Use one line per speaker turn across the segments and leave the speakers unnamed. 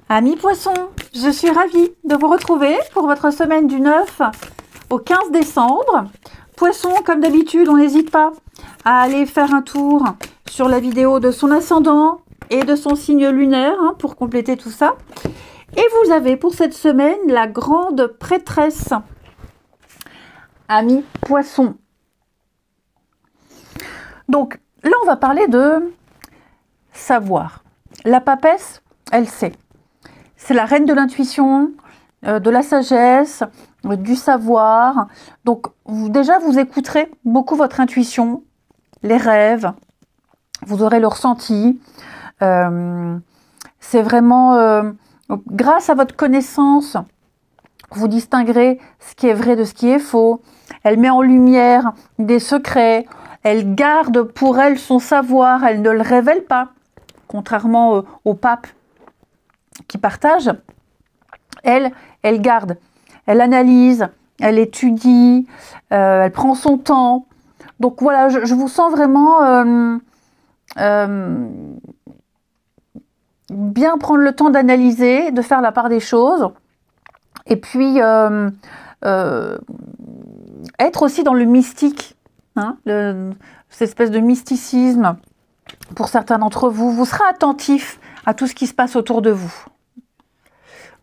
Amis poissons, je suis ravie de vous retrouver pour votre semaine du 9 au 15 décembre. Poisson, comme d'habitude, on n'hésite pas à aller faire un tour sur la vidéo de son ascendant et de son signe lunaire pour compléter tout ça. Et vous avez pour cette semaine la grande prêtresse. Amis poissons. Donc là, on va parler de savoir. La papesse, elle sait. C'est la reine de l'intuition, de la sagesse, du savoir. Donc, déjà, vous écouterez beaucoup votre intuition, les rêves, vous aurez le ressenti. C'est vraiment, grâce à votre connaissance, vous distinguerez ce qui est vrai de ce qui est faux. Elle met en lumière des secrets. Elle garde pour elle son savoir. Elle ne le révèle pas, contrairement au pape qui partage. Elle garde, elle analyse, elle étudie, elle prend son temps. Donc voilà, je vous sens vraiment bien prendre le temps d'analyser, de faire la part des choses. Et puis être aussi dans le mystique, cette espèce de mysticisme. Pour certains d'entre vous, vous serez attentif à tout ce qui se passe autour de vous.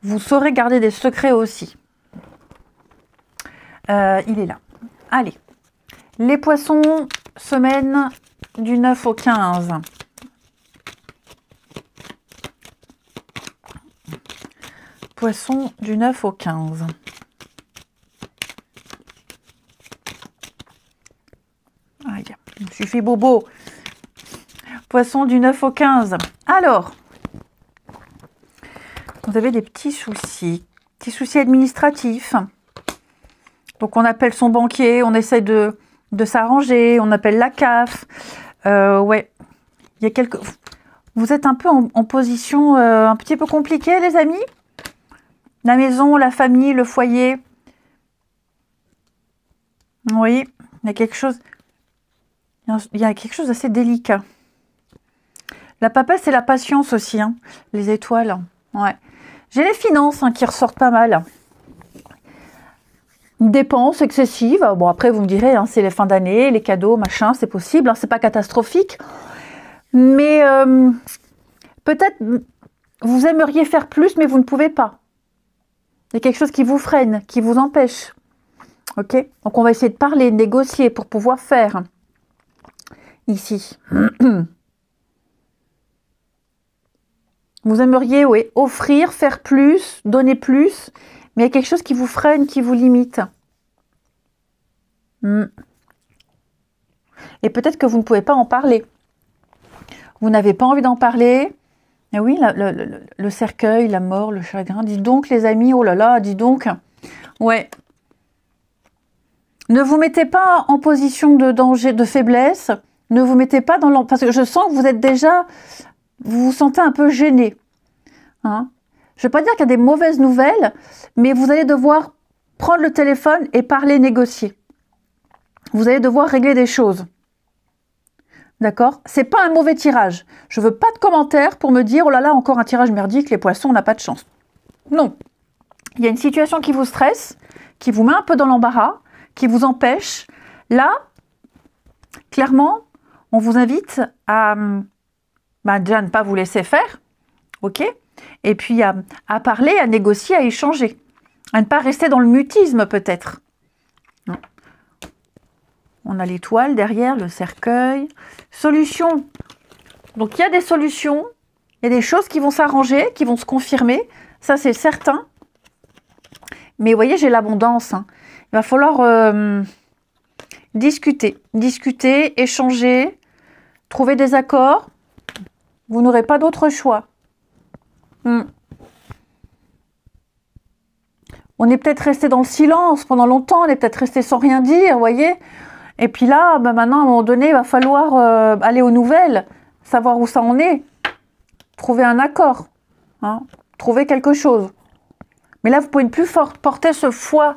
Vous saurez garder des secrets aussi. Il est là. Allez. Les poissons, semaine du 9 au 15. Poissons du 9 au 15. Aïe, il me suffit bobo. Poissons du 9 au 15. Alors, vous avez des petits soucis administratifs. Donc, on appelle son banquier, on essaie de s'arranger, on appelle la CAF. Ouais, il y a quelques... Vous êtes un peu en position un petit peu compliquée, les amis. La maison, la famille, le foyer. Oui, il y a quelque chose... Il y a quelque chose d'assez délicat. La papesse, c'est la patience aussi, les étoiles. Ouais. J'ai les finances qui ressortent pas mal. Dépenses excessives. Bon, après, vous me direz, c'est les fins d'année, les cadeaux, machin, c'est possible. C'est pas catastrophique. Mais peut-être vous aimeriez faire plus, mais vous ne pouvez pas. Il y a quelque chose qui vous freine, qui vous empêche. Ok ? Donc, on va essayer de parler, de négocier pour pouvoir faire. Ici. Vous aimeriez, oui, offrir, faire plus, donner plus, mais il y a quelque chose qui vous freine, qui vous limite. Et peut-être que vous ne pouvez pas en parler. Vous n'avez pas envie d'en parler. Et oui, le cercueil, la mort, le chagrin. Dis donc, les amis, oh là là, dis donc. Ouais. Ne vous mettez pas en position de danger, de faiblesse. Ne vous mettez pas dans parce que je sens que vous êtes déjà... Vous vous sentez un peu gêné. Je ne vais pas dire qu'il y a des mauvaises nouvelles, mais vous allez devoir prendre le téléphone et parler, négocier. Vous allez devoir régler des choses. D'accord ? C'est pas un mauvais tirage. Je veux pas de commentaires pour me dire « Oh là là, encore un tirage merdique, les poissons, on n'a pas de chance. » Non. Il y a une situation qui vous stresse, qui vous met un peu dans l'embarras, qui vous empêche. Là, clairement, on vous invite à... déjà ne pas vous laisser faire, ok ? Et puis à parler, à négocier, à échanger. À ne pas rester dans le mutisme peut-être. On a l'étoile derrière, le cercueil. Solution. Donc il y a des solutions, il y a des choses qui vont s'arranger, qui vont se confirmer. Ça c'est certain. Mais vous voyez, j'ai l'abondance. Il va falloir discuter, échanger, trouver des accords. Vous n'aurez pas d'autre choix. On est peut-être resté dans le silence pendant longtemps, on est peut-être resté sans rien dire, vous voyez. Et puis là, maintenant, à un moment donné, il va falloir aller aux nouvelles, savoir où ça en est, trouver un accord, trouver quelque chose. Mais là, vous pouvez ne plus porter ce poids,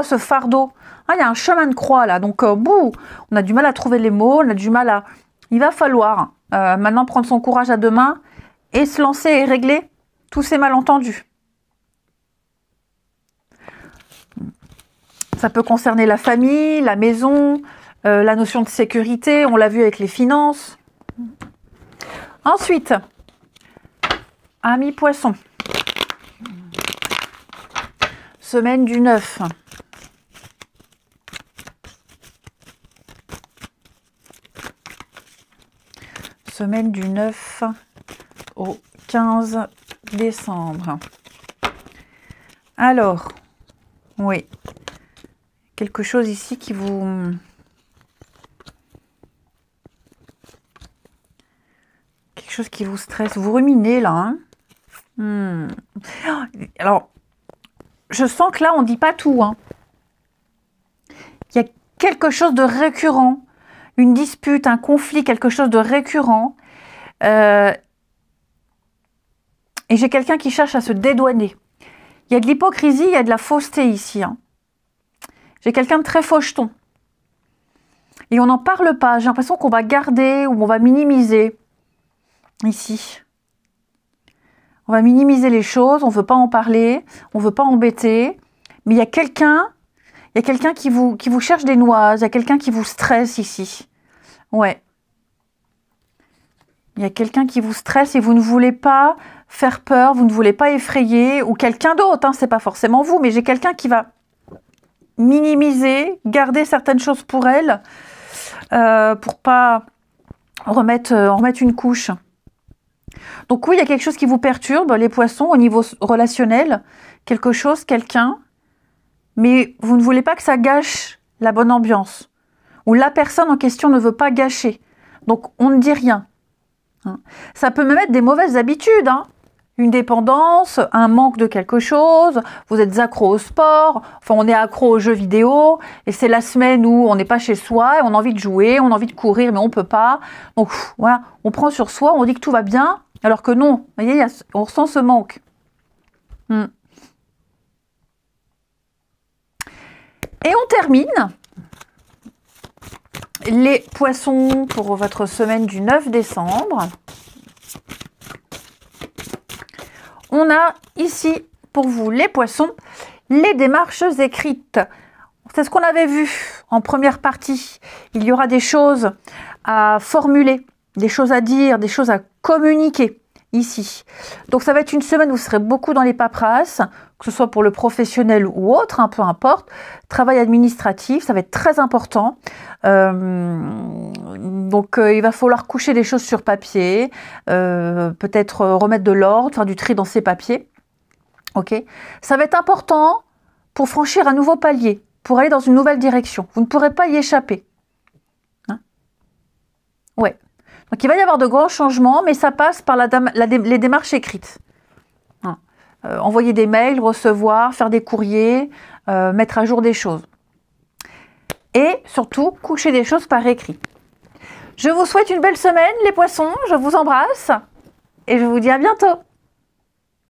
ce fardeau. Il y a un chemin de croix là, donc on a du mal à trouver les mots, on a du mal à... Il va falloir maintenant prendre son courage à deux mains et se lancer et régler tous ces malentendus. Ça peut concerner la famille, la maison, la notion de sécurité, on l'a vu avec les finances. Ensuite, amis poissons. Semaine du 9. Semaine du 9 au 15 décembre. Alors, oui, quelque chose ici qui vous... Quelque chose qui vous stresse. Vous ruminez là. Hein. Alors, je sens que là, on ne dit pas tout. Hein. Il y a quelque chose de récurrent. Une dispute, un conflit, quelque chose de récurrent. Et j'ai quelqu'un qui cherche à se dédouaner. Il y a de l'hypocrisie, il y a de la fausseté ici. Hein. J'ai quelqu'un de très faucheton. Et on n'en parle pas. J'ai l'impression qu'on va garder ou on va minimiser. Ici. On va minimiser les choses, on ne veut pas en parler, on ne veut pas embêter. Mais il y a quelqu'un qui vous cherche des noises, il y a quelqu'un qui vous stresse ici. Ouais. Il y a quelqu'un qui vous stresse et vous ne voulez pas faire peur, vous ne voulez pas effrayer, ou quelqu'un d'autre, hein, c'est pas forcément vous, mais j'ai quelqu'un qui va minimiser, garder certaines choses pour elle, pour pas en remettre une couche. Donc oui, il y a quelque chose qui vous perturbe, les poissons, au niveau relationnel, quelque chose, quelqu'un, mais vous ne voulez pas que ça gâche la bonne ambiance, ou la personne en question ne veut pas gâcher, donc on ne dit rien. Hein. Ça peut même être des mauvaises habitudes, hein. Une dépendance, un manque de quelque chose, vous êtes accro au sport, enfin on est accro aux jeux vidéo, et c'est la semaine où on n'est pas chez soi, et on a envie de jouer, on a envie de courir, mais on peut pas. Donc voilà, on prend sur soi, on dit que tout va bien, alors que non, vous voyez, on ressent ce manque. Et on termine les poissons pour votre semaine du 9 décembre. On a ici, pour vous, les poissons, les démarches écrites. C'est ce qu'on avait vu en première partie. Il y aura des choses à formuler, des choses à dire, des choses à communiquer ici. Donc ça va être une semaine où vous serez beaucoup dans les paperasses, que ce soit pour le professionnel ou autre, hein, peu importe. Travail administratif, ça va être très important. Donc il va falloir coucher des choses sur papier, peut-être remettre de l'ordre, faire du tri dans ces papiers. Ok, ça va être important pour franchir un nouveau palier, pour aller dans une nouvelle direction. Vous ne pourrez pas y échapper. Hein? Ouais. Donc il va y avoir de grands changements, mais ça passe par les démarches écrites. Hein. Envoyer des mails, recevoir, faire des courriers, mettre à jour des choses. Et surtout, coucher des choses par écrit. Je vous souhaite une belle semaine, les poissons. Je vous embrasse et je vous dis à bientôt.